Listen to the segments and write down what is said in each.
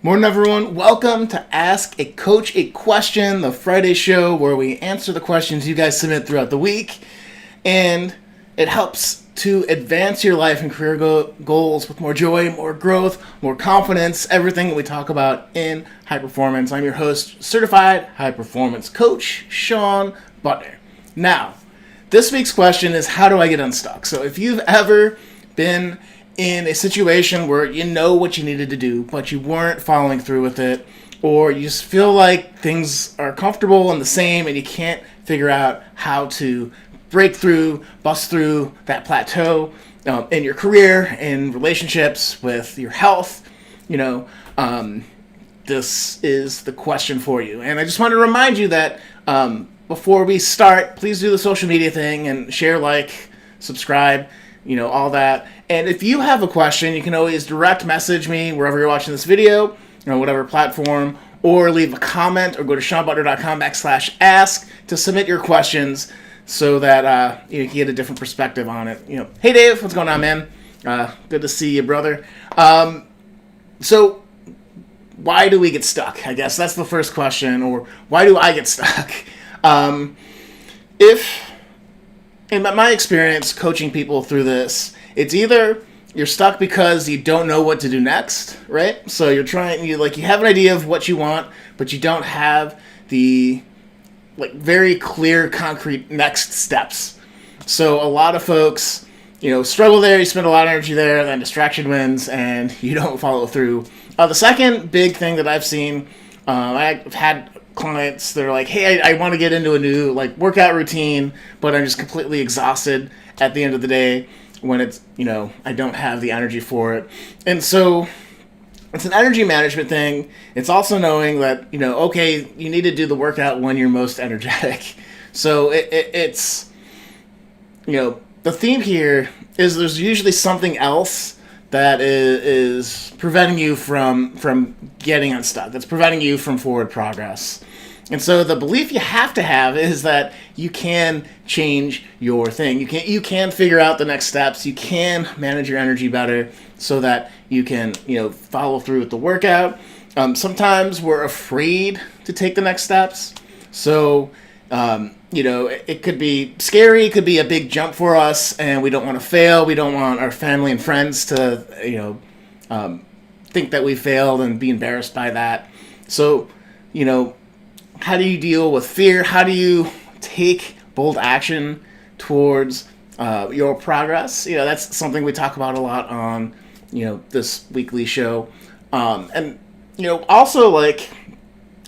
Morning, everyone. Welcome to Ask a Coach a Question, the Friday show where we answer the questions you guys submit throughout the week. And it helps to advance your life and career goals with more joy, more growth, more confidence, everything that we talk about in high performance. I'm your host, certified high performance coach, Sean Butler. Now, this week's question is, how do I get unstuck? So if you've ever been in a situation where you know what you needed to do, but you weren't following through with it, or you just feel like things are comfortable and the same and you can't figure out how to break through, bust through that plateau in your career, in relationships, with your health, this is the question for you. And I just want to remind you that before we start, please do the social media thing and share, like, subscribe, all that. And if you have a question, you can always direct message me wherever you're watching this video, whatever platform, or leave a comment or go to seanbutler.com/ask to submit your questions so that you can get a different perspective on it. Hey Dave, what's going on, man? Good to see you, brother. So why do we get stuck? I guess that's the first question, or why do I get stuck? In my experience coaching people through this, it's either you're stuck because you don't know what to do next, right? So you have an idea of what you want, but you don't have the very clear, concrete next steps. So a lot of folks, struggle there, you spend a lot of energy there, then distraction wins, and you don't follow through. The second big thing that I've seen, I've had clients that are like, hey, I want to get into a new workout routine, but I'm just completely exhausted at the end of the day when it's, I don't have the energy for it. And so it's an energy management thing. It's also knowing that, okay, you need to do the workout when you're most energetic. So it's, the theme here is there's usually something else that is preventing you from getting unstuck. That's preventing you from forward progress. And so the belief you have to have is that you can change your thing. You can figure out the next steps. You can manage your energy better so that you can, follow through with the workout. Sometimes we're afraid to take the next steps. So, it could be scary. It could be a big jump for us, and we don't want to fail. We don't want our family and friends to, think that we failed and be embarrassed by that. So, how do you deal with fear? How do you take bold action towards your progress? That's something we talk about a lot on, this weekly show. And also,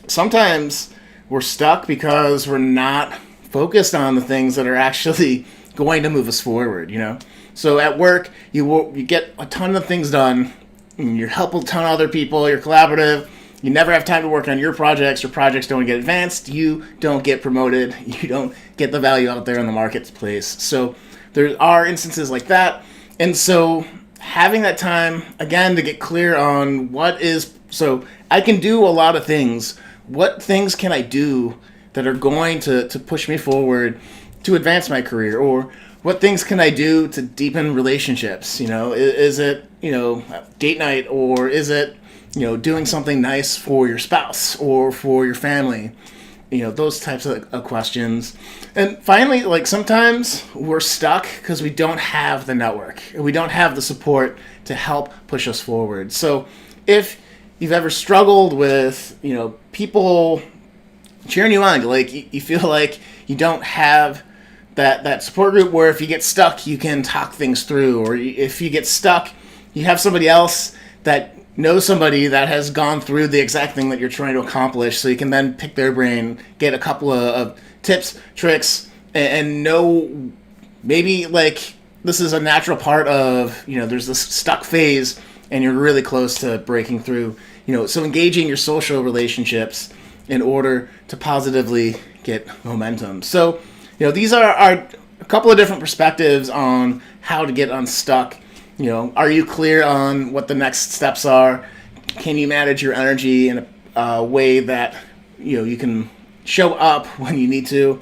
sometimes we're stuck because we're not focused on the things that are actually going to move us forward, So at work, you get a ton of things done, and you help a ton of other people, you're collaborative. You never have time to work on your projects don't get advanced, you don't get promoted, you don't get the value out there in the marketplace. So there are instances like that. And so having that time, again, to get clear on so I can do a lot of things. What things can I do that are going to push me forward to advance my career? Or what things can I do to deepen relationships? Is it, date night, or is it, doing something nice for your spouse or for your family, those types of questions. And finally, sometimes we're stuck because we don't have the network. We don't have the support to help push us forward. So if you've ever struggled with, people cheering you on, you feel like you don't have that support group where if you get stuck, you can talk things through, or if you get stuck, you have somebody else that know somebody that has gone through the exact thing that you're trying to accomplish, so you can then pick their brain, get a couple of tips, tricks, and know maybe this is a natural part of, there's this stuck phase and you're really close to breaking through, so engaging your social relationships in order to positively get momentum. So, these are a couple of different perspectives on how to get unstuck. Are you clear on what the next steps are? Can you manage your energy in a way that, you can show up when you need to,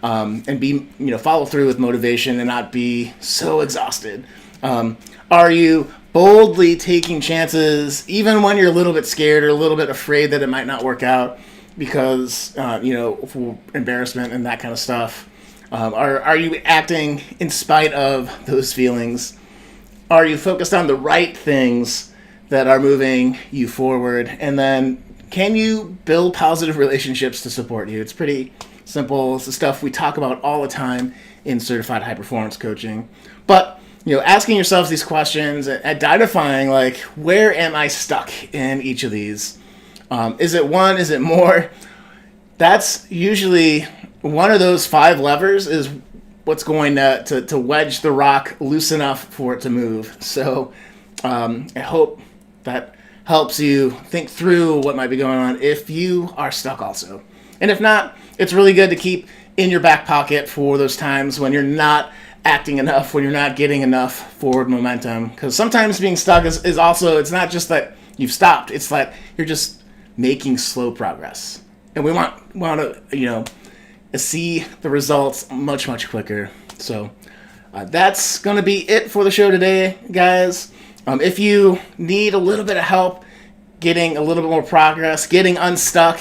and be, follow through with motivation and not be so exhausted? Are you boldly taking chances, even when you're a little bit scared or a little bit afraid that it might not work out because, for embarrassment and that kind of stuff. Are you acting in spite of those feelings? Are you focused on the right things that are moving you forward? And then can you build positive relationships to support you? It's pretty simple. It's the stuff we talk about all the time in certified high performance coaching. But asking yourselves these questions, identifying like, where am I stuck in each of these? Is it one? Is it more? That's usually one of those 5 levers is what's going to wedge the rock loose enough for it to move. So I hope that helps you think through what might be going on if you are stuck also. And if not, it's really good to keep in your back pocket for those times when you're not acting enough, when you're not getting enough forward momentum. Because sometimes being stuck is also, it's not just that you've stopped, it's that you're just making slow progress. And we want to, see the results much, much quicker. So that's going to be it for the show today, guys. If you need a little bit of help getting a little bit more progress, getting unstuck,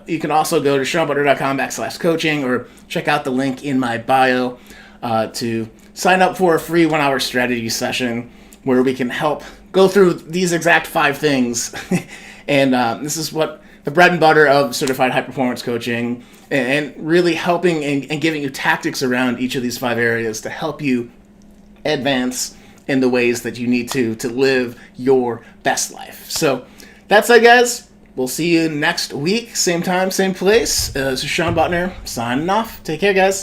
you can also go to SeanButler.com/coaching or check out the link in my bio to sign up for a free 1-hour strategy session where we can help go through these exact 5 things. And this is what the bread and butter of certified high performance coaching, and really helping and giving you tactics around each of these 5 areas to help you advance in the ways that you need to live your best life. So that's it, guys. We'll see you next week, same time, same place. This is Sean Butner signing off. Take care, guys.